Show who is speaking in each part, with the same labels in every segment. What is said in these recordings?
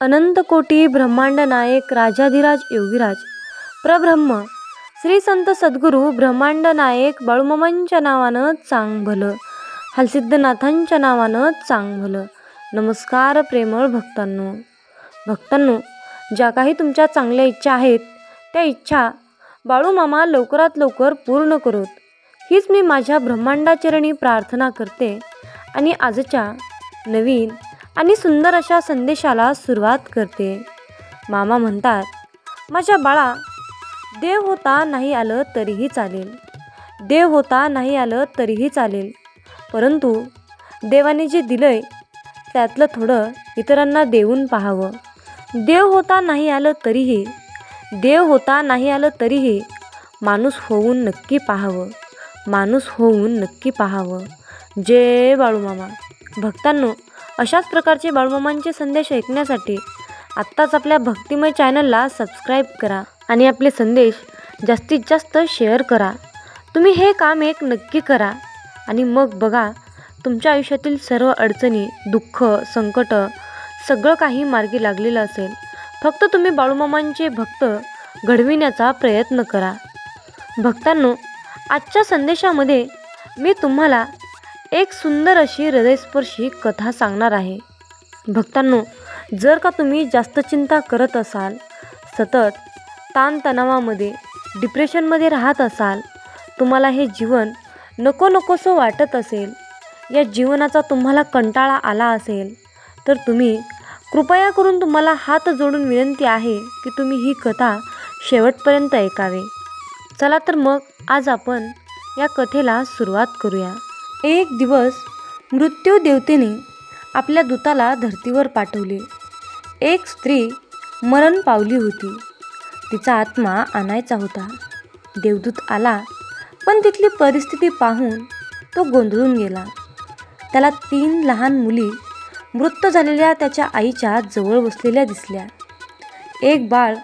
Speaker 1: अनंत कोटी ब्रह्मांड नायक राजाधिराज योगीराज प्रब्रह्म श्री संत सद्गुरू ब्रह्मांड नायक बाळूमामांच्या नावानं चांग भलं, हलसिद्धनाथांच्या नावानं चांग भलं. नमस्कार प्रेमळ भक्तांनो, ज्या काही तुमच्या चांगल्या इच्छा आहेत त्या इच्छा बाळूमामा लवकरात लवकर पूर्ण करोत, हीच मी माझ्या ब्रह्मांडाचरणी प्रार्थना करते आणि आजच्या नवीन आणि सुंदर अशा संदेशाला सुरुवात करते. मामा म्हणतात, माझ्या बाळा, देव होता नाही आलं तरीही चालेल, देव होता नाही आलं तरीही चालेल, परंतु देवाने जे दिलंय त्यातलं थोडं इतरांना देऊन पाहावं. देव होता नाही आलं तरीही, देव होता नाही आलं तरीही माणूस होऊन नक्की पाहावं, माणूस होऊन नक्की पाहावं. जय बाळूमामा. भक्तांनो, अशाच प्रकारचे बाळूमामांचे संदेश ऐकण्यासाठी आत्ताच आपल्या भक्तिमय चॅनलला सबस्क्राईब करा आणि आपले संदेश जास्तीत जास्त शेअर करा. तुम्ही हे काम एक नक्की करा आणि मग बघा, तुमच्या आयुष्यातील सर्व अडचणी, दुःख, संकट सगळं काही मार्गी लागलेलं असेल. फक्त तुम्ही बाळूमामांचे भक्त घडविण्याचा प्रयत्न करा. भक्तांनो, आजच्या संदेशामध्ये मी तुम्हाला एक सुंदर अशी हृदयस्पर्शी कथा सांगणार आहे. भक्तांनो, जर का तुम्ही जास्त चिंता करत असाल, सतत ताणतणावामध्ये, डिप्रेशनमध्ये राहत असाल, तुम्हाला हे जीवन नकोसं वाटत असेल, या जीवनाचा तुम्हाला कंटाळा आला असेल, तर तुम्ही कृपया करून तुम्हाला हात जोडून विनंती आहे की तुम्ही ही कथा शेवटपर्यंत ऐकावे. चला तर मग आज आपण या कथेला सुरुवात करूया. एक दिवस मृत्यू देवतेने आपल्या दूताला धर्तीवर पाठवले. एक स्त्री मरण पावली होती. तिचा आत्मा आणायचा होता. देवदूत आला, पण तिथली परिस्थिती पाहून तो गोंधळून गेला. त्याला 3 लहान मुली मृत झालेल्या त्याच्या आईच्या जवळ बसलेल्या दिसल्या. एक बाळ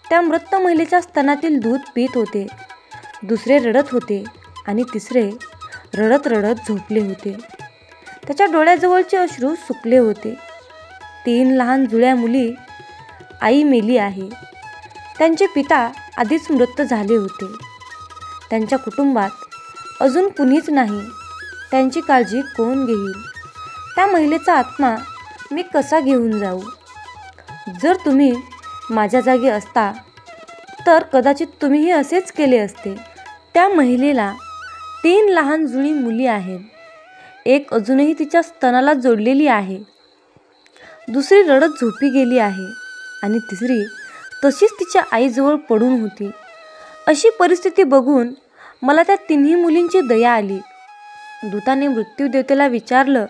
Speaker 1: त्या मृत महिलेच्या स्तनातील दूध पीत होते, दुसरे रडत होते आणि तिसरे रडत झोपले होते. त्याच्या डोळ्याजवळचे अश्रू सुकले होते. 3 लहान जुळ्या मुली, आई मेली आहे. त्यांचे पिता आधीच मृत झाले होते. त्यांच्या कुटुंबात अजून कुणीच नाही. त्यांची काळजी कोण घेईल? त्या महिलेचा आत्मा मी कसा घेऊन जाऊ? जर तुम्ही माझ्या जागी असता तर कदाचित तुम्हीही असेच केले असते. त्या महिलेला 3 लहान जुळी मुली आहेत. एक अजूनही तिच्या स्तनाला जोडलेली आहे, दुसरी रडत झोपी गेली आहे आणि तिसरी तशीच तिच्या आईजवळ पडून होती. अशी परिस्थिती बघून मला त्या 3ही मुलींची दया आली. दूताने मृत्यूदेवतेला विचारलं,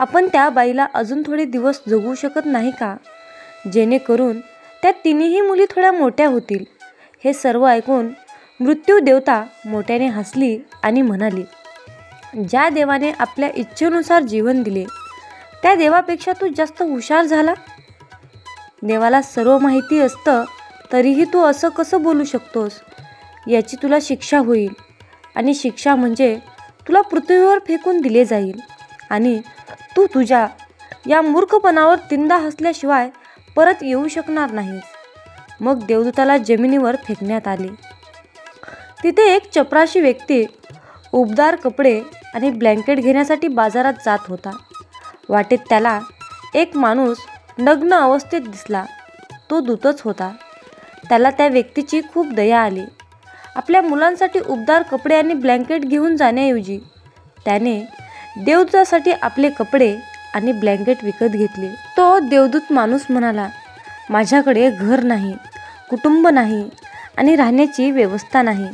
Speaker 1: आपण त्या बाईला अजून थोडे दिवस जगू शकत नाही का, जेणेकरून त्या 3ही मुली थोड्या मोठ्या होतील. हे सर्व ऐकून मृत्यू देवता मोठ्याने हसली आणि म्हणाली, ज्या देवाने आपल्या इच्छेनुसार जीवन दिले त्या देवापेक्षा तू जास्त हुशार झाला. देवाला सर्व माहिती असतं तरीही तू असं कसं बोलू शकतोस? याची तुला शिक्षा होईल आणि शिक्षा म्हणजे तुला पृथ्वीवर फेकून दिले जाईल आणि तू तुझ्या या मूर्खपणावर तिंदा हसल्याशिवाय परत येऊ शकणार नाहीस. मग देवदूताला जमिनीवर फेकण्यात आले. तिथे एक चपराशी व्यक्ती उबदार कपडे आणि ब्लँकेट घेण्यासाठी बाजारात जात होता. वाटेत त्याला एक माणूस नग्न अवस्थेत दिसला. तो दूतच होता. त्याला त्या व्यक्तीची खूप दया आली. आपल्या मुलांसाठी उबदार कपडे आणि ब्लँकेट घेऊन जाण्याऐवजी त्याने देवदूतासाठी आपले कपडे आणि ब्लँकेट विकत घेतले. तो देवदूत माणूस म्हणाला, माझ्याकडे घर नाही, कुटुंब नाही आणि राहण्याची व्यवस्था नाही.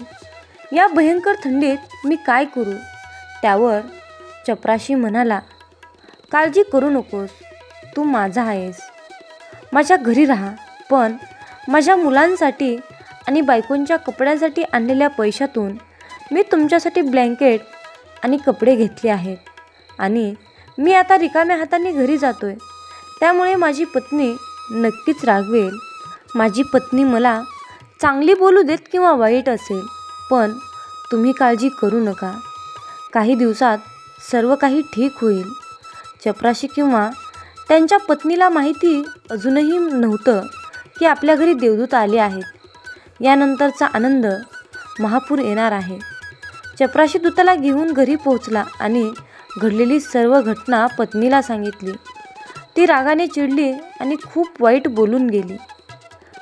Speaker 1: या भयंकर थंडीत मी काय करू? त्यावर चपराशी म्हणाला, काळजी करू नकोस, तू माझा आहेस. माझ्या घरी राहा, पण माझ्या मुलांसाठी आणि बायकोंच्या कपड्यांसाठी आणलेल्या पैशातून मी तुमच्यासाठी ब्लँकेट आणि कपडे घेतले आहेत आणि मी आता रिकाम्या हाताने घरी जातोय. त्यामुळे माझी पत्नी नक्कीच रागवेल. माझी पत्नी मला चांगली बोलू देत किंवा वाईट असेल, पण तुम्ही काळजी करू नका. काही दिवसात सर्व काही ठीक होईल. चपराशी किंवा त्यांच्या पत्नीला माहिती अजूनही नव्हतं की आपल्या घरी देवदूत आले आहेत. यानंतरचा आनंद महापूर येणार आहे. चपराशी दूताला घेऊन घरी पोहोचला आणि घडलेली सर्व घटना पत्नीला सांगितली. ती रागाने चिडली आणि खूप वाईट बोलून गेली.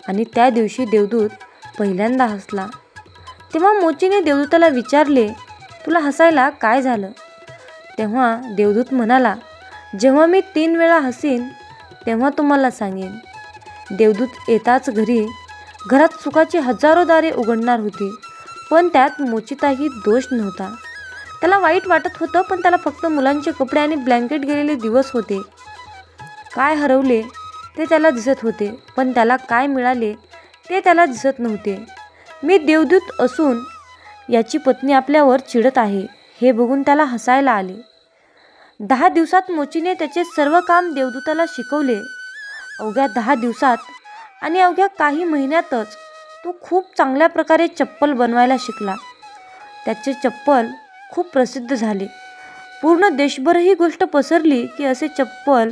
Speaker 1: आणि त्या दिवशी देवदूत पहिल्यांदा हसला. तेव्हा मोचीने देवदूताला विचारले, तुला हसायला काय झालं? तेव्हा देवदूत म्हणाला, जेव्हा मी 3 वेळा हसीन तेव्हा तुम्हाला सांगेन. देवदूत येताच घरात सुखाची हजारो दारे उघडणार होती, पण त्यात मोचीचाही दोष नव्हता. त्याला वाईट वाटत होतं, पण त्याला फक्त मुलांचे कपडे आणि ब्लँकेट गेलेले दिवस होते. काय हरवले ते त्याला दिसत होते, पण त्याला काय मिळाले ते त्याला दिसत नव्हते. मी देवदूत असून याची पत्नी आपल्यावर चिडत आहे हे बघून त्याला हसायला आले. 10 दिवसात मोचीने त्याचे सर्व काम देवदूताला शिकवले. अवघ्या 10 दिवसात आणि अवघ्या काही महिन्यातच तो खूप चांगल्या प्रकारे चप्पल बनवायला शिकला. त्याचे चप्पल खूप प्रसिद्ध झाले. पूर्ण देशभर ही गोष्ट पसरली की असे चप्पल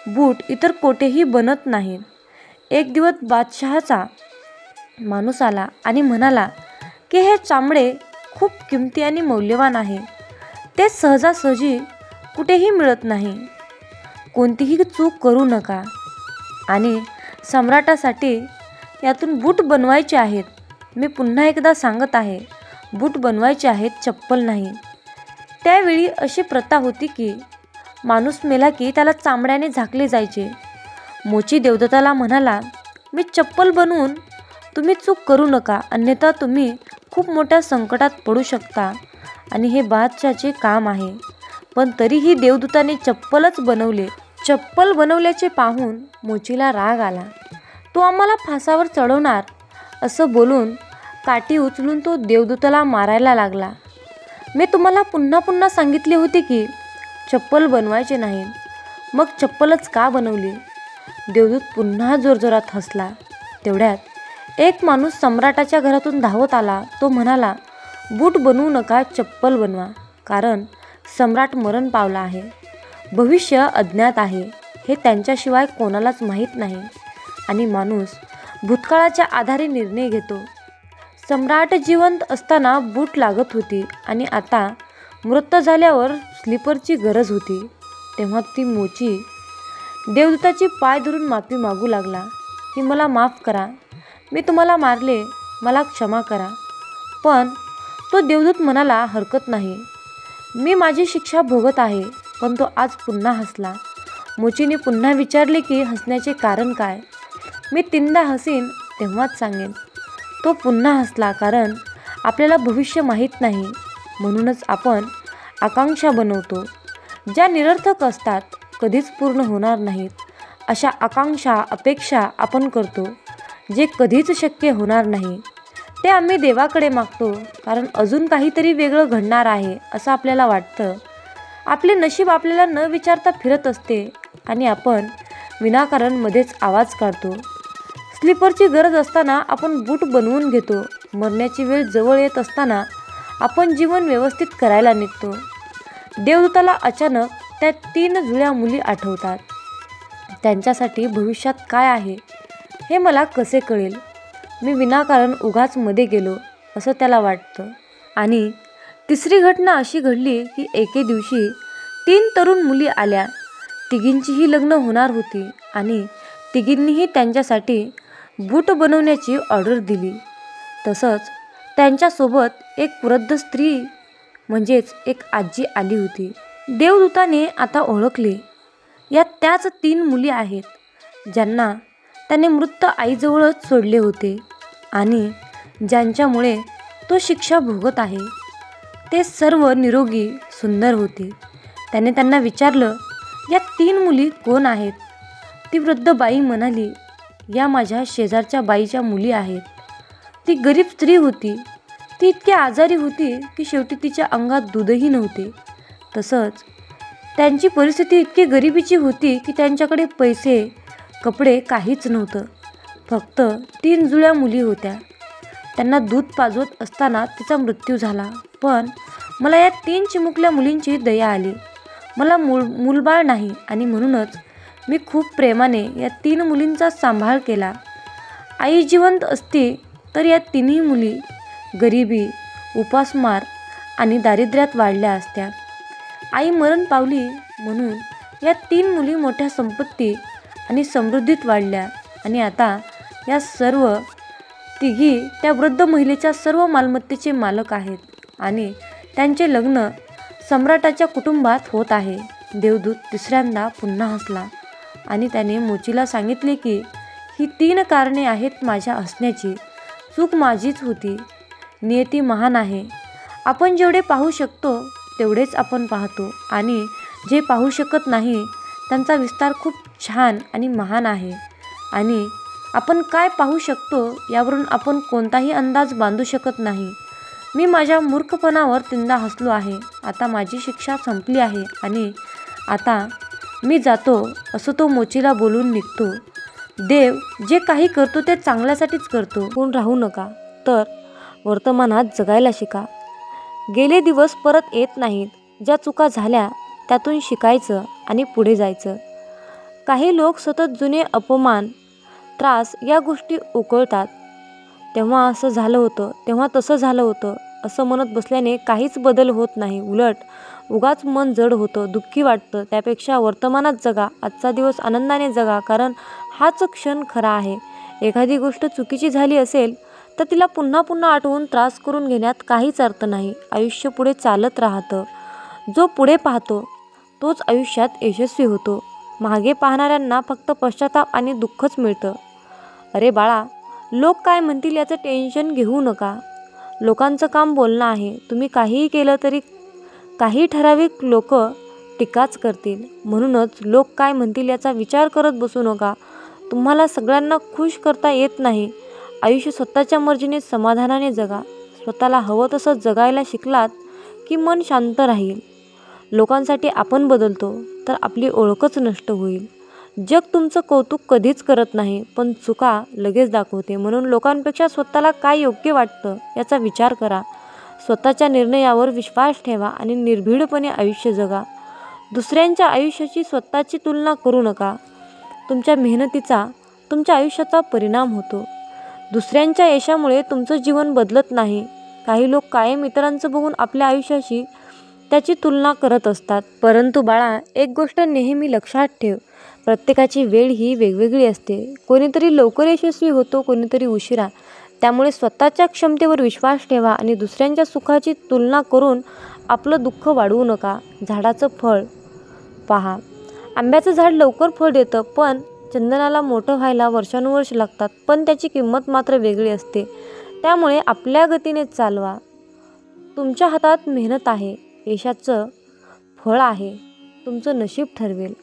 Speaker 1: बूट इतर कोठेही बनत नाहीत. एक दिवस बादशहाचा माणूस आला आणि म्हणाला की हे चामडे खूप किमती आणि मौल्यवान आहे. ते सहजासहजी कुठेही मिळत नाही. कोणतीही चूक करू नका. आणि सम्राटासाठी यातून बूट बनवायचे आहेत. मी पुन्हा एकदा सांगत आहे, बूट बनवायचे आहेत, चप्पल नाही. त्यावेळी अशी प्रथा होती की माणूस मेला की त्याला चामड्याने झाकले जायचे. मोची देवदत्ताला म्हणाला, मी चप्पल बनवून तुम्ही चूक करू नका, अन्यथा तुम्ही खूप मोठ्या संकटात पडू शकता आणि हे बादशाहाचे काम आहे. पण तरीही देवदूताने चप्पलच बनवले. चप्पल बनवल्याचे पाहून मोचीला राग आला. तो आम्हाला फासावर चढवणार असं बोलून काठी उचलून तो देवदूताला मारायला लागला. मी तुम्हाला पुन्हा पुन्हा सांगितले होते की चप्पल बनवायचे नाही, मग चप्पलच का बनवली? देवदूत पुन्हा जोरजोरात हसला. तेवढ्यात एक माणूस सम्राटाच्या घरातून धावत आला. तो म्हणाला, बूट बनवू नका, चप्पल बनवा, कारण सम्राट मरण पावला आहे. भविष्य अज्ञात आहे हे त्यांच्याशिवाय कोणालाच माहीत नाही आणि माणूस भूतकाळाच्या आधारे निर्णय घेतो. सम्राट जिवंत असताना बूट लागत होती आणि आता मृत झाल्यावर स्लीपरची गरज होती. तेव्हा ती मोची देवदूताची पाय धरून माफी मागू लागला की मला माफ करा, मी तुम्हाला मारले, मला क्षमा करा. पण तो देवदूत म्हणाला, हरकत नाही, मी माझी शिक्षा भोगत आहे. पण तो आज पुन्हा हसला. मोचीने पुन्हा विचारले की हसण्याचे कारण काय? मी 3दा हसीन तेव्हाच सांगेन. तो पुन्हा हसला, कारण आपल्याला भविष्य माहीत नाही, म्हणूनच आपण आकांक्षा बनवतो ज्या निरर्थक असतात, कधीच पूर्ण होणार नाहीत. अशा आकांक्षा, अपेक्षा आपण करतो जे कधीच शक्य होणार नाही. ते आम्ही देवाकडे मागतो, कारण अजून काहीतरी वेगळं घडणार आहे असं आपल्याला वाटतं. आपले नशीब आपल्याला न विचारता फिरत असते आणि आपण विनाकारण मध्येच आवाज काढतो. स्लीपरची गरज असताना आपण बूट बनवून घेतो. मरण्याची वेळ जवळ येत असताना आपण जीवन व्यवस्थित करायला निघतो. देवदूताला अचानक त्या 3 जुळ्या मुली आठवतात. त्यांच्यासाठी भविष्यात काय आहे हे मला कसे कळेल? मी विनाकारण उगाच मध्ये गेलो असं त्याला वाटतं. आणि तिसरी घटना अशी घडली की एके दिवशी 3 तरुण मुली आल्या. तिघींचीही लग्न होणार होती आणि तिघींनीही त्यांच्यासाठी बूट बनवण्याची ऑर्डर दिली. तसंच त्यांच्यासोबत एक वृद्ध स्त्री म्हणजेच एक आजी आली होती. देवदूताने आता ओळखले, या त्याच 3 मुली आहेत ज्यांना त्याने मृत आईजवळच सोडले होते आणि ज्यांच्यामुळे तो शिक्षा भोगत आहे. ते सर्व निरोगी, सुंदर होते. त्याने त्यांना विचारलं, या 3 मुली कोण आहेत? ती वृद्ध बाई म्हणाली, या माझ्या शेजारच्या बाईच्या मुली आहेत. ती गरीब स्त्री होती. ती इतकी आजारी होती की शेवटी तिच्या अंगात दूधही नव्हते. तसंच त्यांची परिस्थिती इतकी गरिबीची होती की त्यांच्याकडे पैसे, कपडे काहीच नव्हतं. फक्त 3 जुळ्या मुली होत्या. त्यांना दूध पाजवत असताना तिचा मृत्यू झाला. पण मला या 3 चिमुकल्या मुलींची दया आली. मला मूलबाळ नाही आणि म्हणूनच मी खूप प्रेमाने या 3 मुलींचा सांभाळ केला. आई जिवंत असती तर या तिन्ही मुली गरिबी, उपासमार आणि दारिद्र्यात वाढल्या असत्या. आई मरण पावली म्हणून या 3 मुली मोठ्या संपत्ती आणि समृद्धीत वाढल्या आणि आता या सर्व तिघी त्या वृद्ध महिलेच्या सर्व मालमत्तेचे मालक आहेत आणि त्यांचे लग्न सम्राटाच्या कुटुंबात होत आहे. देवदूत तिसऱ्यांदा पुन्हा हसला आणि त्याने मोचीला सांगितले की ही 3 कारणे आहेत माझ्या हसण्याची. चूक माझीच होती. नियती महान आहे. आपण जेवढे पाहू शकतो तेवढेच आपण पाहतो आणि जे पाहू शकत नाही त्यांचा विस्तार खूप छान आणि महान आहे. आणि आपण काय पाहू शकतो यावरून आपण कोणताही अंदाज बांधू शकत नाही. मी माझ्या मूर्खपणावर 3दा हसलो आहे. आता माझी शिक्षा संपली आहे आणि आता मी जातो, असं तो मोचीला बोलून निघतो. देव जे काही करतो ते चांगल्यासाठीच करतो. कोण राहू नका, तर वर्तमानात जगायला शिका. गेले दिवस परत येत नाहीत. ज्या चुका झाल्या त्यातून शिकायचं आणि पुढे जायचं. काही लोक सतत जुने अपमान, त्रास या गोष्टी उकळतात. तेव्हा असं झालं होतं, तेव्हा तसं झालं होतं असं म्हणत बसल्याने काहीच बदल होत नाही. उलट उगाच मन जड होतं, दुःखी वाटतं. त्यापेक्षा वर्तमानात जगा, आजचा दिवस आनंदाने जगा, कारण हाच क्षण खरा आहे. एखादी गोष्ट चुकीची झाली असेल तर तिला पुन्हा पुन्हा आठवून त्रास करून घेण्यात काहीच अर्थ नाही. आयुष्य पुढे चालत राहतं. जो पुढे पाहतो तोच आयुष्यात यशस्वी होतो. मागे पाहणाऱ्यांना फक्त पश्चाताप आणि दुःखच मिळतं. अरे बाळा, लोक काय म्हणतील याचं टेन्शन घेऊ नका. लोकांचं काम बोलणं आहे. तुम्ही काहीही केलं तरी काही ठराविक लोक टीकाच करतील. म्हणूनच लोक काय म्हणतील याचा विचार करत बसू नका. तुम्हाला सगळ्यांना खुश करता येत नाही. आयुष्य स्वतःच्या मर्जीने समाधानाने जगा. स्वतःला हवं तसं जगायला शिकलात की मन शांत राहील. लोकांसाठी आपण बदलतो तर आपली ओळखच नष्ट होईल. जग तुमचं कौतुक कधीच करत नाही, पण चुका लगेच दाखवते. म्हणून लोकांपेक्षा स्वतःला काय योग्य वाटतं याचा विचार करा. स्वतःच्या निर्णयावर विश्वास ठेवा आणि निर्भीडपणे आयुष्य जगा. दुसऱ्यांच्या आयुष्याची स्वतःची तुलना करू नका. तुमच्या मेहनतीचा तुमच्या आयुष्याचा परिणाम होतो. दुसऱ्यांच्या यशामुळे तुमचं जीवन बदलत नाही. काही लोक कायम इतरांचं बघून आपल्या आयुष्याशी त्याची तुलना करत असतात. परंतु बाळा, एक गोष्ट नेहमी लक्षात ठेव. प्रत्येकाची वेळ ही वेगवेगळी असते. कोणीतरी लवकर यशस्वी होतो, कोणीतरी उशिरा. त्यामुळे स्वतःच्या क्षमतेवर विश्वास ठेवा आणि दुसऱ्यांच्या सुखाची तुलना करून आपलं दुःख वाढवू नका. झाडाचं फळ पहा. आंब्याचं झाड लवकर फळ देतं, पण चंदनाला मोठं व्हायला वर्षानुवर्ष लागतात. पण त्याची किंमत मात्र वेगळी असते. त्यामुळे आपल्या गतीने चालवा. तुमच्या हातात मेहनत आहे. यशाचं फळ आहे. तुमचं नशीब ठरवेल.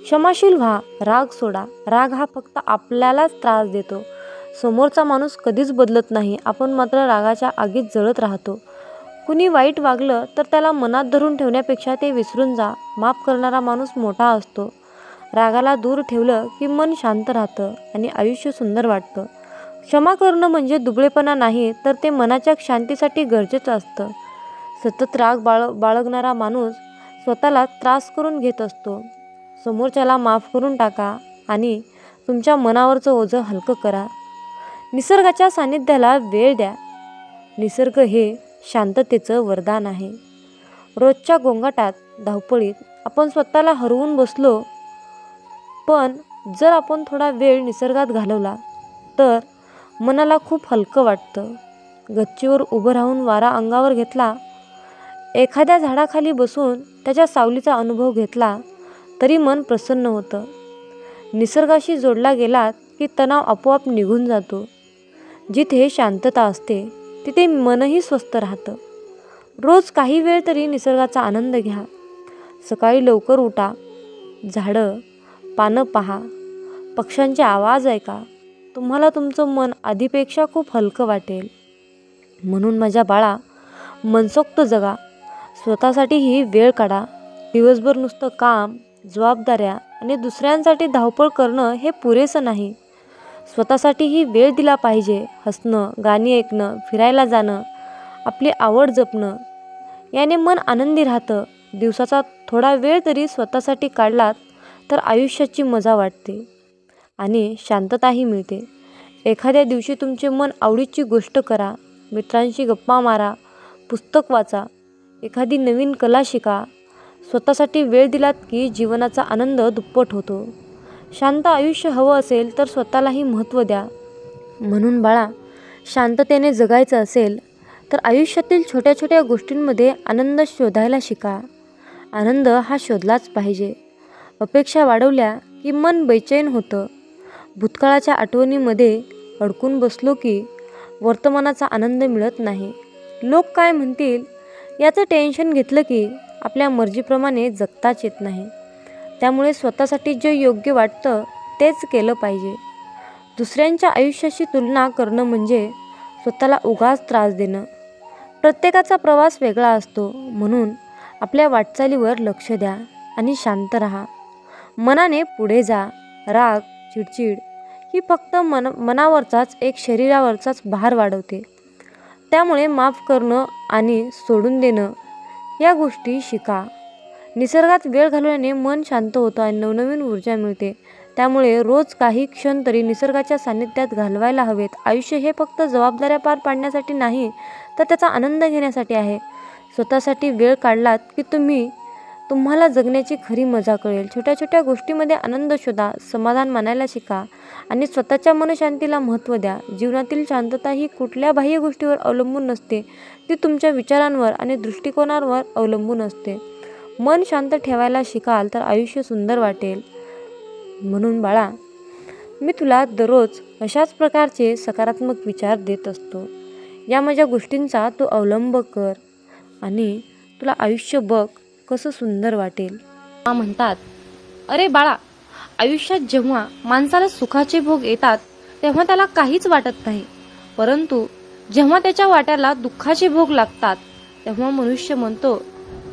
Speaker 1: क्षमाशील व्हा. राग सोडा. राग हा फक्त आपल्यालाच त्रास देतो. समोरचा माणूस कधीच बदलत नाही. आपण मात्र रागाच्या आगीत जळत राहतो. कुणी वाईट वागलं तर त्याला मनात धरून ठेवण्यापेक्षा ते विसरून जा. माफ करणारा माणूस मोठा असतो. रागाला दूर ठेवलं की मन शांत राहतं आणि आयुष्य सुंदर वाटतं. क्षमा करणं म्हणजे दुबळेपणा नाही, तर ते मनाच्या शांतीसाठी गरजेचं असतं. सतत राग बाळगणारा माणूस स्वतःला त्रास करून घेत असतो. समोरच्याला माफ करून टाका आणि तुमच्या मनावरचं ओझं हलकं करा. निसर्गाच्या सानिध्याला वेळ द्या. निसर्ग हे शांततेचं वरदान आहे. रोजच्या गोंगाटात, धावपळीत आपण स्वतःला हरवून बसलो, पण जर आपण थोडा वेळ निसर्गात घालवला तर मनाला खूप हलकं वाटतं. गच्चीवर उभं राहून वारा अंगावर घेतला, एखाद्या झाडाखाली बसून त्याच्या सावलीचा अनुभव घेतला तरी मन प्रसन्न होतं. निसर्गाशी जोडला गेलात की तणाव आपोआप निघून जातो. जिथे शांतता असते तिथे मनही स्वस्थ राहतं. रोज काही वेळ तरी निसर्गाचा आनंद घ्या. सकाळी लवकर उठा. झाडं, पानं पहा. पक्ष्यांचे आवाज ऐका. तुम्हाला तुमचं मन आधीपेक्षा खूप हलकं वाटेल. म्हणून माझ्या बाळा, मनसोक्त जगा. स्वतःसाठीही वेळ काढा. दिवसभर नुसतं काम, जबाबदाऱ्या आणि दुसऱ्यांसाठी धावपळ करणं हे पुरेसं नाही. स्वतःसाठीही वेळ दिला पाहिजे. हसणं, गाणी ऐकणं, फिरायला जाणं, आपली आवड जपणं, याने मन आनंदी राहतं. दिवसाचा थोडा वेळ तरी स्वतःसाठी काढलात तर आयुष्याची मजा वाटते आणि शांतताही मिळते. एखाद्या दिवशी तुमचे मन आवडीची गोष्ट करा, मित्रांशी गप्पा मारा, पुस्तक वाचा, एखादी नवीन कला शिका. स्वतःसाठी वेळ दिलात की जीवनाचा आनंद दुप्पट होतो. शांत आयुष्य हवं असेल तर स्वतःलाही महत्त्व द्या. म्हणून बाळा, शांततेने जगायचं असेल तर आयुष्यातील छोट्या छोट्या गोष्टींमध्ये आनंद शोधायला शिका. आनंद हा शोधलाच पाहिजे. अपेक्षा वाढवल्या की मन बेचैन होतं. भूतकाळाच्या आठवणीमध्ये अडकून बसलो की वर्तमानाचा आनंद मिळत नाही. लोक काय म्हणतील याचं टेन्शन घेतलं की आपल्या मर्जीप्रमाणे जगताच येत नाही. त्यामुळे स्वतःसाठी जे योग्य वाटतं तेच केलं पाहिजे. दुसऱ्यांच्या आयुष्याशी तुलना करणं म्हणजे स्वतःला उगाच त्रास देणं. प्रत्येकाचा प्रवास वेगळा असतो, म्हणून आपल्या वाटचालीवर लक्ष द्या आणि शांत राहा. मनाने पुढे जा. राग, चिडचिड ही फक्त मनावरचाच एक शरीरावरचाच भार वाढवते. त्यामुळे माफ करणं आणि सोडून देणं या गोष्टी शिका. निसर्गात वेळ घालवल्याने मन शांत होतं आणि नवनवीन ऊर्जा मिळते. त्यामुळे रोज काही क्षण तरी निसर्गाच्या सान्निध्यात घालवायला हवेत. आयुष्य हे फक्त जबाबदाऱ्या पार पाडण्यासाठी नाही, तर त्याचा आनंद घेण्यासाठी आहे. स्वतःसाठी वेळ काढलात की तुम्हाला जगण्याची खरी मजा कळेल. छोट्या छोट्या गोष्टींमध्ये आनंद शोधा, समाधान मानायला शिका आणि स्वतःच्या मनशांतीला महत्त्व द्या. जीवनातील शांतता ही कुठल्या बाह्य गोष्टीवर अवलंबून नसते, ती तुमच्या विचारांवर आणि दृष्टिकोनावर अवलंबून असते. मन शांत ठेवायला शिकाल तर आयुष्य सुंदर वाटेल. म्हणून बाळा, मी तुला दररोज अशाच प्रकारचे सकारात्मक विचार देत असतो. या माझ्या गोष्टींचा तू अवलंब कर आणि तुला आयुष्य बघ कसं सुंदर वाटेल. म्हणतात, अरे बाळा, आयुष्यात जेव्हा माणसाला सुखाचे भोग येतात तेव्हा त्याला काहीच वाटत नाही, परंतु जेव्हा त्याच्या वाट्याला दुःखाचे भोग लागतात तेव्हा मनुष्य म्हणतो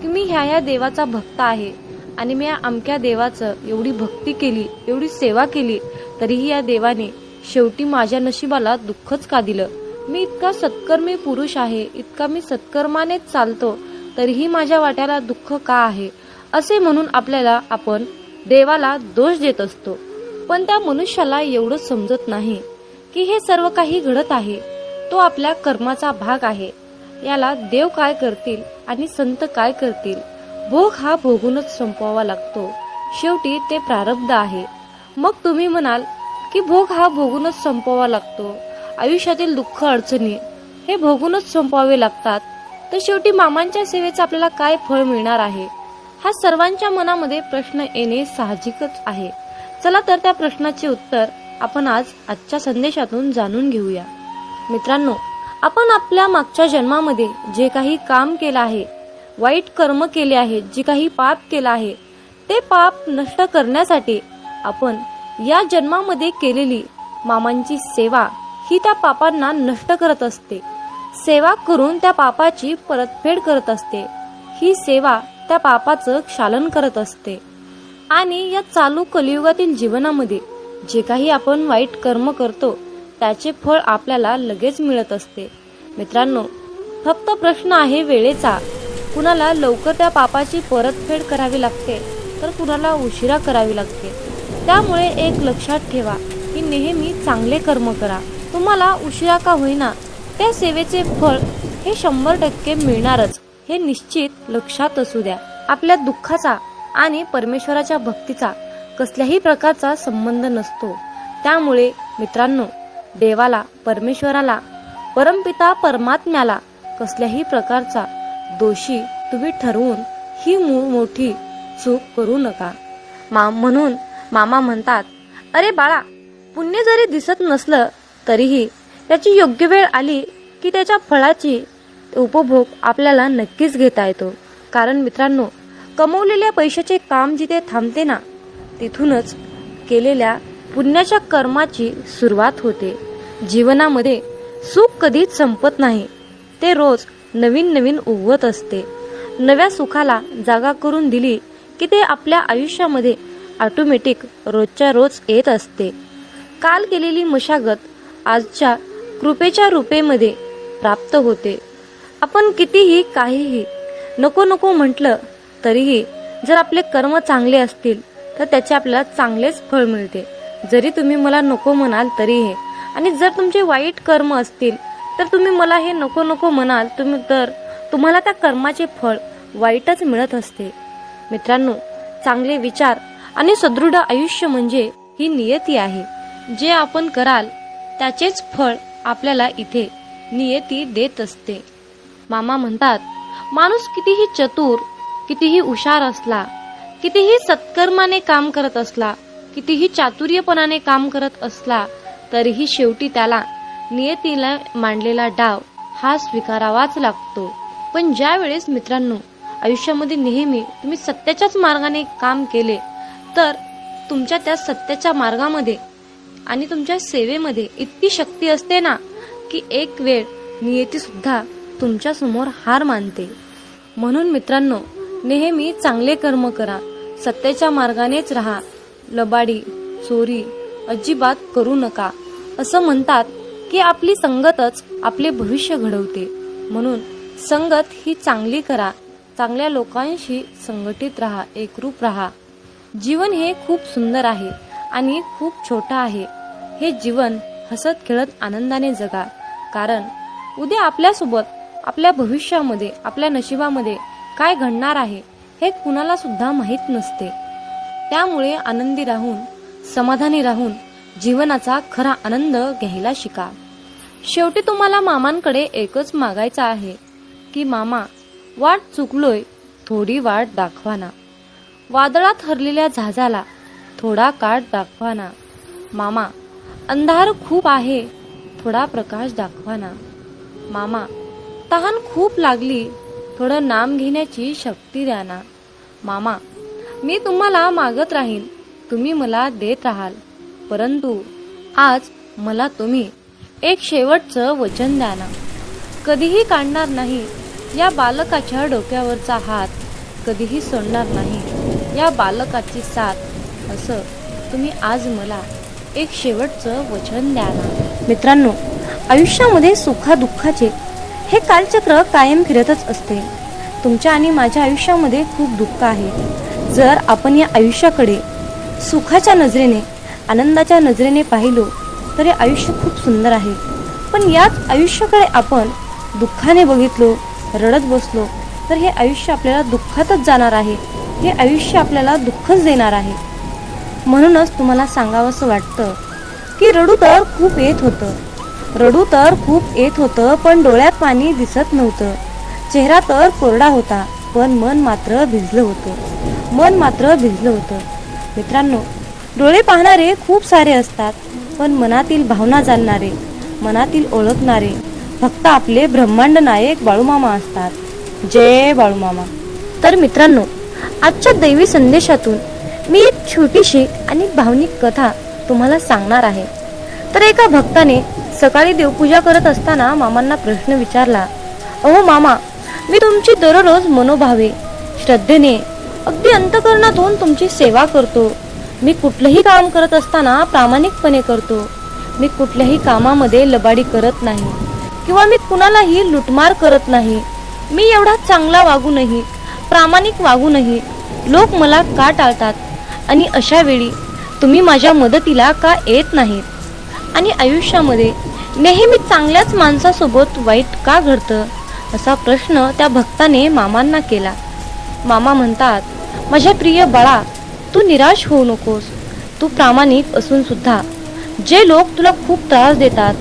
Speaker 1: की मी ह्या देवाचा भक्त आहे आणि मी या अमक्या देवाचं एवढी भक्ती केली, एवढी सेवा केली, तरीही या देवाने शेवटी माझ्या नशिबाला दुःखच का दिलं. मी इतका सत्कर्मी पुरुष आहे, इतका मी सत्कर्मानेच चालतो, तरीही माझ्या वाट्याला दुःख का आहे, असे म्हणून आपण देवाला दोष देत असतो. पण त्या मनुष्याला एवढं समजत नाही की हे सर्व काही घडत आहे, तो आपल्या कर्माचा भाग आहे. याला देव काय करतील आणि संत काय करतील, भोग हा भोगूनच संपवावा लागतो. शेवटी ते प्रारब्ध आहे. मग तुम्ही म्हणाल की भोग हा भोगूनच संपवावा लागतो, आयुष्यातील दुःख अडचणी हे भोगूनच संपवावे लागतात, तर शेवटी मामांच्या सेवेचं आपल्याला काय फळ मिळणार आहे. हा सर्वांच्या मनामध्ये प्रश्न येणे साहजिकच आहे. चला तर त्या प्रश्नाचे उत्तर आपण आजच्या संदेशातून जाणून घेऊया. मित्रांनो, आपण आपल्या मागच्या जन्मामध्ये जे काही काम केलं आहे, वाईट कर्म केले आहेत, जे काही पाप केलं आहे, ते पाप नष्ट करण्यासाठी आपण या जन्मामध्ये केलेली मामांची सेवा ही त्या पापांना नष्ट करत असते. सेवा करून त्या पापाची परतफेड करत असते. ही सेवा त्या पापाचं क्षालन करत असते. आणि या चालू कलियुगातील जीवनामध्ये जे काही आपण वाईट कर्म करतो त्याचे फळ आपल्याला लगेच मिळत असते. मित्रांनो, फक्त प्रश्न आहे वेळेचा. कुणाला लवकर त्या पापाची परतफेड करावी लागते तर कुणाला उशिरा करावी लागते. त्यामुळे एक लक्षात ठेवा की नेहमी चांगले कर्म करा. तुम्हाला उशिरा का होईना त्या सेवेचे फळ हे 100% मिळणारच, हे निश्चित लक्षात असू द्या. आपल्या दुःखाचा आणि परमेश्वराच्या भक्तीचा कसल्याही प्रकारचा संबंध नसतो. त्यामुळे मित्रांनो, देवाला, परमेश्वराला, परमपिता परमात्म्याला कसल्याही प्रकारचा दोषी तुम्ही ठरवून ही मोठी चूक करू नका. म्हणून मामा म्हणतात, अरे बाळा, पुण्य जरी दिसत नसलं तरीही त्याची योग्य वेळ आली की त्याच्या फळाची उपभोग आपल्याला नक्कीच घेता येतो. कारण मित्रांनो, कमवलेल्या पैशाचे काम जिथे थांबते ना, तिथूनच केलेल्या पुण्याच्या कर्माची सुरुवात होते. जीवनामध्ये सुख कधीच संपत नाही, ते रोज नवीन नवीन उगवत असते. नव्या सुखाला जागा करून दिली की ते आपल्या आयुष्यामध्ये ऑटोमॅटिक रोजच्या रोज येत असते. काल केलेली मशागत आजच्या कृपेच्या रूपेमध्ये प्राप्त होते. आपण कितीही काहीही नको नको म्हटलं तरीही जर आपले कर्म चांगले असतील तर त्याचे आपल्याला चांगलेच फळ मिळते. जरी तुम्ही मला नको म्हणाल तरी हे, आणि जर तुमचे वाईट कर्म असतील तर तुम्ही मला हे नको नको म्हणाल तर तुम्हाला त्या कर्माचे फळ वाईटच मिळत असते. मित्रांनो, चांगले विचार आणि सदृढ आयुष्य म्हणजे ही नियती आहे. जे आपण कराल त्याचेच फळ आपल्याला इथे नियती देत असते. मामा म्हणतात, माणूस कितीही चतुर, कितीही हुशार असला, कितीही सत्कर्माने काम करत असला, कितीही चातुर्यपणाने काम करत असला, तरीही शेवटी त्याला नियतीला मांडलेला डाव हा स्वीकारावाच लागतो. पण ज्या वेळेस मित्रांनो आयुष्यामध्ये नेहमी तुम्ही सत्याच्याच मार्गाने काम केले, तर तुमच्या त्या सत्याच्या मार्गामध्ये आणि तुमच्या सेवेमध्ये इतकी शक्ती असते ना, की एक वेळ नियती सुद्धा तुमच्या समोर हार मानते. म्हणून मित्रांनो, नेहमी चांगले कर्म करा, सत्याच्या मार्गानेच राहा, लबाडी चोरी अजिबात करू नका. असं म्हणतात की आपली संगतच आपले भविष्य घडवते. म्हणून संगत ही चांगली करा, चांगल्या लोकांशी संघटित राहा, एकरूप राहा. जीवन हे खूप सुंदर आहे आणि खूप छोटं आहे. हे जीवन हसत खेळत आनंदाने जगा, कारण उद्या आपल्यासोबत, आपल्या भविष्यामध्ये, आपल्या नशिबामध्ये काय घडणार आहे हे कुणाला सुद्धा माहीत नसते. त्यामुळे आनंदी राहून, समाधानी राहून जीवनाचा खरा आनंद घ्यायला शिका. शेवटी तुम्हाला मामांकडे एकच मागायचं आहे की मामा, वाट चुकलोय, थोडी वाट दाखवाना. वादळात हरलेल्या जहाजाला थोडा काठ दाखवाना. मामा, अंधार खूप आहे, थोडा प्रकाश दाखवाना. मामा, तहान खूप लागली, थोडं नाम घेण्याची शक्ती द्या ना. मामा, मी तुम्हाला मागत राहीन, तुम्ही मला देत राहाल, परंतु आज मला तुम्ही एक शेवटचं वचन द्या ना. कधीही काढणार नाही या बालकाच्या डोक्यावरचा हात, कधीही सोडणार नाही या बालकाची साथ, असं तुम्ही आज मला एक शेवटचं वचन द्या ना. मित्रांनो, आयुष्यामध्ये सुखादुःखाचे हे कालचक्र कायम फिरतच असते. तुमच्या आणि माझ्या आयुष्यामध्ये खूप दुःख आहे. जर आपण या आयुष्याकडे सुखाच्या नजरेने, आनंदाच्या नजरेने पाहिलो तर हे आयुष्य खूप सुंदर आहे. पण याच आयुष्याकडे आपण दुःखाने बघितलो, रडत बसलो, तर हे आयुष्य आपल्याला दुःखातच जाणार आहे. हे आयुष्य आपल्याला दुःखच देणार आहे. म्हणूनच तुम्हाला सांगावंसं वाटतं की रडू तर खूप येत होतं, रडू तर खूप येत होतं, पण डोळ्यात पाणी दिसत नव्हतं. चेहरा तर कोरडा होता, पण मन मात्र भिजलं होतं, मन मात्र भिजलं होतं. मित्रांनो, डोळे पाहणारे खूप सारे असतात, पण मनातील भावना जाणणारे, मनातील ओळखणारे फक्त आपले ब्रह्मांड नायक बाळूमामा असतात. जय बाळूमामा. तर मित्रांनो, आजच्या दैवी संदेशातून मी एक छोटीशी आणि भावनिक कथा तुम्हाला सांगणार आहे. तर एका भक्ताने सकाळी देवपूजा करत असताना मामांना प्रश्न विचारला, अहो मामा, मी तुमची दररोज मनोभावे, श्रद्धेने, अगदी अंतःकरणातून तुमची सेवा करतो. मी कुठलंही काम करत असताना प्रामाणिकपणे करतो. मी कुठल्याही कामामध्ये लबाडी करत नाही किंवा मी कुणालाही लुटमार करत नाही. मी एवढा चांगला वागूनही, प्रामाणिक वागूनही लोक मला का टाळतात, आणि अशा वेळी तुम्ही माझ्या मदतीला का येत नाहीत? आणि आयुष्यामध्ये नेहमी चांगल्याच माणसासोबत वाईट का घडतं, असा प्रश्न त्या भक्ताने मामांना केला. मामा म्हणतात, माझ्या प्रिय बाळा, तू निराश होऊ नकोस. तू प्रामाणिक असून सुद्धा जे लोक तुला खूप त्रास देतात,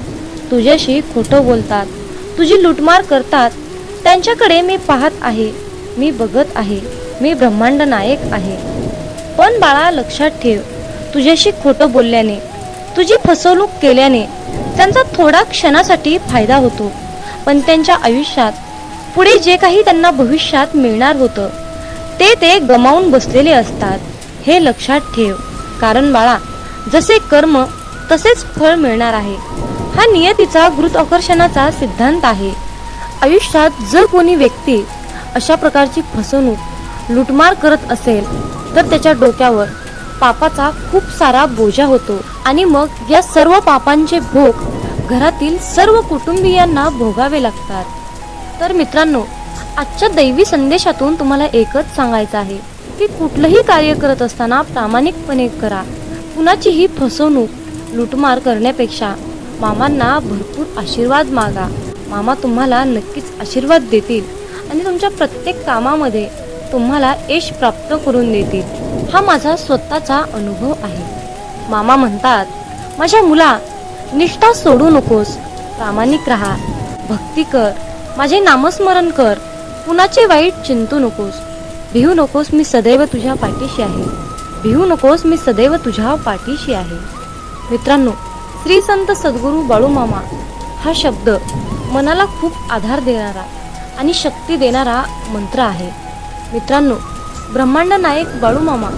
Speaker 1: तुझ्याशी खोटं बोलतात, तुझी लुटमार करतात, त्यांच्याकडे मी पाहत आहे, मी बघत आहे, मी ब्रह्मांड नायक आहे. पण बाळा, लक्षात ठेव, तुझ्याशी खोटं बोलल्याने, तुझी फसवणूक केल्याने त्यांचा थोडा क्षणासाठी फायदा होतो, पण त्यांच्या आयुष्यात पुढे जे काही त्यांना भविष्यात मिळणार होतं ते गमावून बसलेले असतात. हे लक्षात ठेव. कारण बाळा, जसे कर्म तसेच फळ मिळणार आहे. हा नियतीचा गुरुत्वाकर्षणाचा सिद्धांत आहे. आयुष्यात जर कोणी व्यक्ती अशा प्रकारची फसवणूक, लुटमार करत असेल तर त्याच्या डोक्यावर पापाचा खूप सारा बोजा होतो, आणि मग या सर्व पापांचे भोग घरातील सर्व कुटुंबियांना भोगावे लागतात. तर मित्रांनो, आजच्या दैवी संदेशातून तुम्हाला एकच सांगायचं आहे की कुठलंही कार्य करत असताना प्रामाणिकपणे करा. कुणाचीही फसवणूक लूटमार करण्यापेक्षा मामांना भरपूर आशीर्वाद मागा. मामा तुम्हाला नक्कीच आशीर्वाद देतील आणि तुमच्या प्रत्येक कामामध्ये तुम्हाला यश प्राप्त करून देतील. हा माझा स्वतःचा अनुभव आहे. मामा म्हणतात, माझ्या मुला, निष्ठा सोडू नकोस, प्रामाणिक राहा, भक्ती कर, माझे नामस्मरण कर, कुणाचे वाईट चिंतू नकोस, भिवू नकोस, मी सदैव तुझ्या पाठीशी आहे. भिवू नकोस, मी सदैव तुझ्या पाठीशी आहे. मित्रांनो, श्री संत सद्गुरू बाळूमामा हा शब्द मनाला खूप आधार देणारा आणि शक्ती देणारा मंत्र आहे. मित्रांनो, ब्रह्मांड नायक बाळूमामा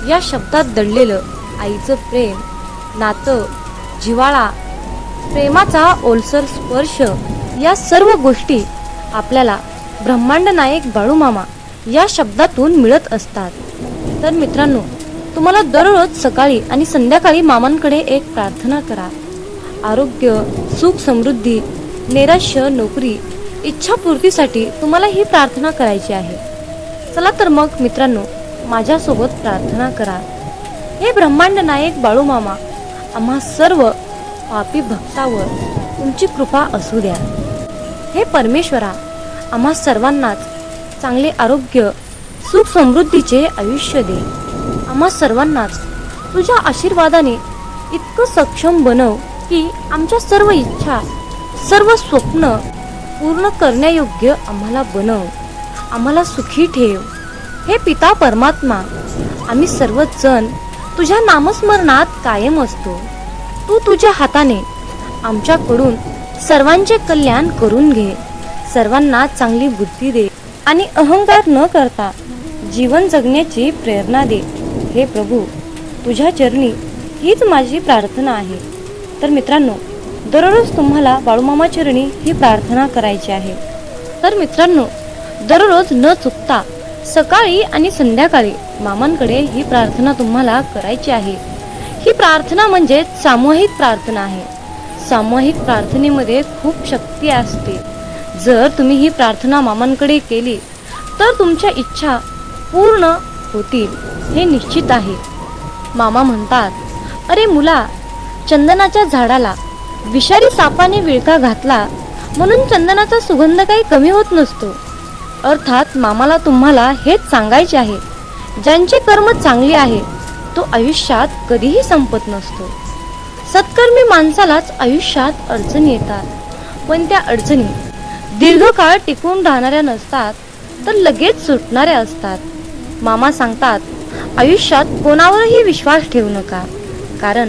Speaker 1: या शब्दात दडलेलं आईचं प्रेम, नातं, जिव्हाळा, प्रेमाचा ओलसर स्पर्श या सर्व गोष्टी आपल्याला ब्रह्मांड नायक बाळूमामा या शब्दातून मिळत असतात. तर मित्रांनो, तुम्हाला दररोज सकाळी आणि संध्याकाळी मामांकडे एक प्रार्थना करा. आरोग्य, सुख, समृद्धी, नैराश्य, नोकरी, इच्छापूर्तीसाठी तुम्हाला ही प्रार्थना करायची आहे. चला तर मग मित्रांनो, माझ्यासोबत प्रार्थना करा. हे ब्रह्मांड नायक बाळूमामा, आम्हा सर्व पापी भक्तावर तुमची कृपा असू द्या. हे परमेश्वरा, आम्हा सर्वांनाच चांगले आरोग्य, सुख, समृद्धीचे आयुष्य दे. आम्हा सर्वांनाच तुझ्या आशीर्वादाने इतकं सक्षम बनव की आमच्या सर्व इच्छा, सर्व स्वप्न पूर्ण करण्यायोग्य आम्हाला बनव. आम्हाला सुखी ठेव. हे पिता परमात्मा, आम्ही सर्वजण तुझ्या नामस्मरणात कायम असतो. तू तुझ्या हाताने आमच्याकडून सर्वांचे कल्याण करून घे. सर्वांना चांगली बुद्धी दे आणि अहंकार न करता जीवन जगण्याची प्रेरणा दे. हे प्रभू, तुझ्या चरणी हीच माझी प्रार्थना आहे. तर मित्रांनो, दररोज तुम्हाला बाळूमामा चरणी ही प्रार्थना करायची आहे. तर मित्रांनो, दररोज न चुकता सकाळी आणि संध्याकाळी मामांकडे ही प्रार्थना तुम्हाला करायची आहे. ही प्रार्थना म्हणजे सामूहिक प्रार्थना आहे. सामूहिक प्रार्थनेमध्ये खूप शक्ती असते. जर तुम्ही ही प्रार्थना मामांकडे केली तर तुमच्या इच्छा पूर्ण होतील, हे निश्चित आहे. मामा म्हणतात, अरे मुला, चंदनाच्या झाडाला विषारी सापाने विळखा घातला म्हणून चंदनाचा सुगंध काही कमी होत नसतो. अर्थात मामाला तुम्हाला हेच सांगायचे आहे, ज्यांचे कर्म चांगले आहे तो आयुष्यात कधीही संपत नसतो. सत्कर्मी माणसालाच आयुष्यात अडचणी येतात, पण त्या अडचणी दीर्घकाळ टिकून राहणाऱ्या नसतात, तर लगेच सुटणाऱ्या असतात. मामा सांगतात, आयुष्यात कोणावरही विश्वास ठेवू नका, कारण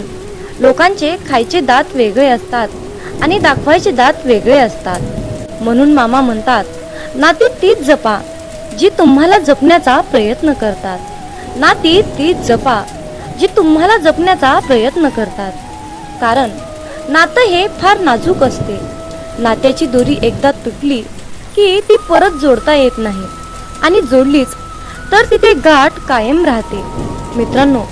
Speaker 1: लोकांचे खायचे दात वेगळे असतात आणि दाखवायचे दात वेगळे असतात. म्हणून मामा म्हणतात, नाती तीच जपा जी तुम्हाला जपण्याचा प्रयत्न करतात. नाती तीच जपा जी तुम्हाला जपण्याचा प्रयत्न करतात. कारण नातं हे फार नाजूक असते. नात्याची दोरी एकदा तुटली की ती परत जोडता येत नाही, आणि जोडलीच तर तिथे गाठ कायम राहते. मित्रांनो,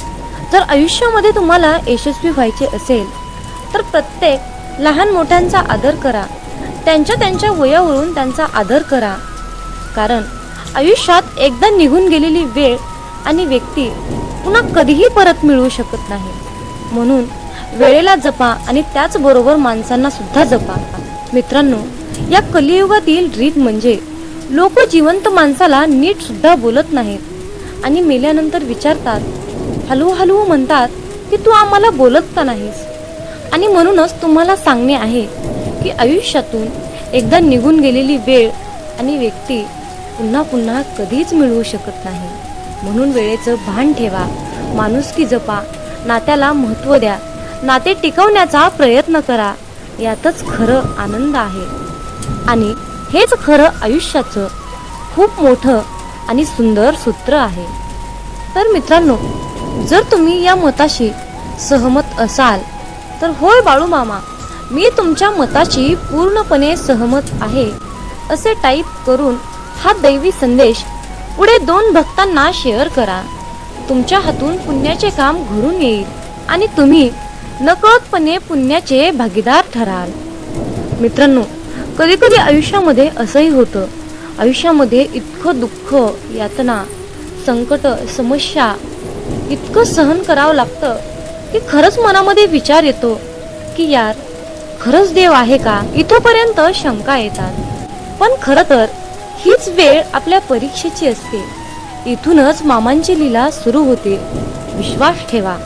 Speaker 1: जर आयुष्यामध्ये तुम्हाला यशस्वी व्हायचे असेल तर प्रत्येक लहान मोठ्यांचा आदर करा. त्यांच्या वयावरून त्यांचा आदर करा. कारण आयुष्यात एकदा निघून गेलेली वेळ आणि व्यक्ती पुन्हा कधीही परत मिळू शकत नाही. म्हणून वेळेला जपा आणि त्याचबरोबर माणसांना सुद्धा जपा. मित्रांनो, या कलियुगातील रीत म्हणजे लोक जिवंत माणसाला नीट सुद्धा बोलत नाहीत आणि मेल्यानंतर विचारतात, हलवू म्हणतात की तू आम्हाला बोलत का नाहीस. आणि म्हणूनच तुम्हाला सांगणे आहे की आयुष्यातून एकदा निघून गेलेली वेळ आणि व्यक्ती पुन्हा कधीच मिळवू शकत नाही. म्हणून वेळेचं भान ठेवा, माणुसकी जपा, नात्याला महत्त्व द्या, नाते टिकवण्याचा प्रयत्न करा. यातच खरं आनंद आहे आणि हेच खरं आयुष्याचं खूप मोठं आणि सुंदर सूत्र आहे. तर मित्रांनो, जर तुम्ही या मताशी सहमत असाल तर होय बाळूमामा, मी तुमच्या मताशी पूर्णपणे सहमत आहे असे टाईप करून हा दैवी संदेश पुढे 2 भक्तांना शेअर करा. तुमच्या हातून पुण्याचे काम घडून येईल आणि तुम्ही नकळतपणे पुण्याचे भागीदार ठराल. मित्रांनो, कधी कधी आयुष्यामध्ये असंही होतं. आयुष्यामध्ये इतकं दुःख, यातना, संकट समस्या इतकं सहन करावं लागतं की खरंच मनामध्ये विचार येतो की यार खरंच देव आहे का, इथपर्यंत शंका येतात. पण खरं तर हीच वेळ आपल्या परीक्षेची असते. इथूनच मामांची लीला सुरू होते. विश्वास ठेवा.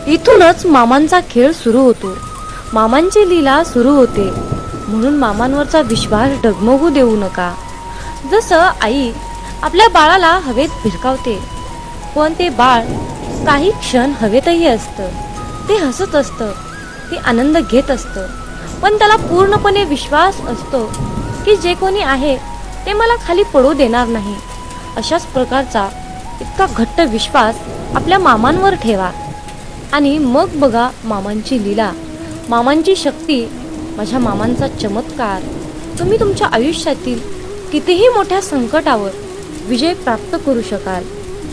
Speaker 1: इथूनच मामांचा खेळ सुरू होतो. मामांची लीला सुरू होते. म्हणून मामांवरचा विश्वास डगमगू देऊ नका. जसं आई आपल्या बाळाला हवेत भिरकावते, पण ते बाळ काही क्षण हवेतही असतं. ते हसत असतं, ते आनंद घेत असतं, पण त्याला पूर्णपणे विश्वास असतो की जे कोणी आहे ते मला खाली पडू देणार नाही. अशाच प्रकारचा इतका घट्ट विश्वास आपल्या मामांवर ठेवा आणि मग बघा मामांची लीला, मामांची शक्ती, माझ्या मामांचा चमत्कार. तुम्ही तुमच्या आयुष्यातील कितीही मोठ्या संकटावर विजय प्राप्त करू शकाल.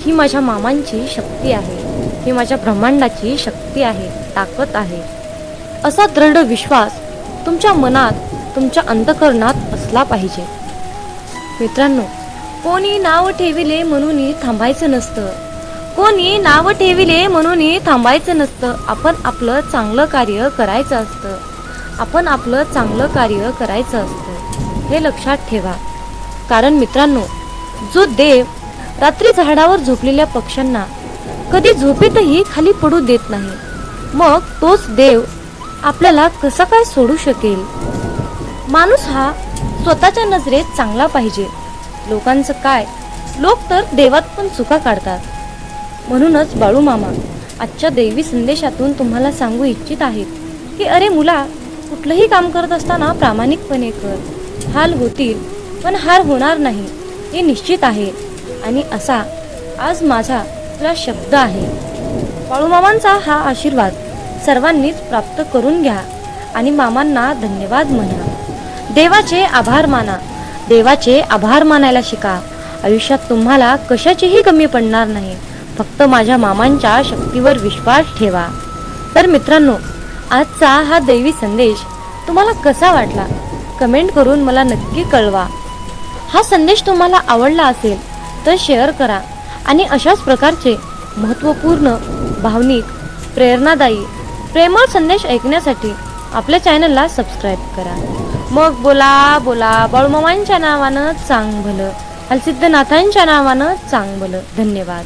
Speaker 1: ही माझ्या मामांची शक्ती आहे, ही माझ्या ब्रह्मांडाची शक्ती आहे, ताकद आहे. असा दृढ विश्वास तुमच्या मनात, तुमच्या अंतःकरणात असला पाहिजे. मित्रांनो, कोणी नाव ठेविले म्हणून थांबायचं नसतं. कोणी नाव ठेविले म्हणून थांबायचं नसतं. आपण आपलं चांगलं कार्य करायचं असतं. आपण आपलं चांगलं कार्य करायचं असतं. हे लक्षात ठेवा. कारण मित्रांनो, जो देव रात्री झाडावर झोपलेल्या पक्ष्यांना कधी झोपेतही खाली पडू देत नाही, मग तोच देव आपल्याला कसा काय सोडू शकेल. माणूस हा स्वतःच्या नजरेत चांगला पाहिजे. लोकांचं काय, लोक तर देवात पण चुका काढतात. म्हणूनच बाळू मामा आजच्या दैवी संदेशातून तुम्हाला सांगू इच्छित आहेत की अरे मुला, कुठलंही काम करत असताना प्रामाणिकपणे कर. हाल होतील पण हार होणार नाही हे निश्चित आहे. आणि असा आज माझा तुला शब्द आहे. बाळूमामांचा हा आशीर्वाद सर्वांनीच प्राप्त करून घ्या आणि मामांना धन्यवाद म्हणा. देवाचे आभार माना. देवाचे आभार मानायला शिका. आयुष्यात तुम्हाला कशाचीही कमी पडणार नाही. फक्त माझ्या मामांच्या शक्तीवर विश्वास ठेवा. तर मित्रांनो, आजचा हा दैवी संदेश तुम्हाला कसा वाटला कमेंट करून मला नक्की कळवा. हा संदेश तुम्हाला आवडला असेल तर शेअर करा आणि अशाच प्रकारचे महत्त्वपूर्ण, भावनिक, प्रेरणादायी, प्रेमळ संदेश ऐकण्यासाठी आपल्या चॅनलला सबस्क्राईब करा. मग बोला बोला बाळूमामांच्या नावानं चांग भलं, हलसिद्धनाथांच्या नावानं चांग भलं. धन्यवाद.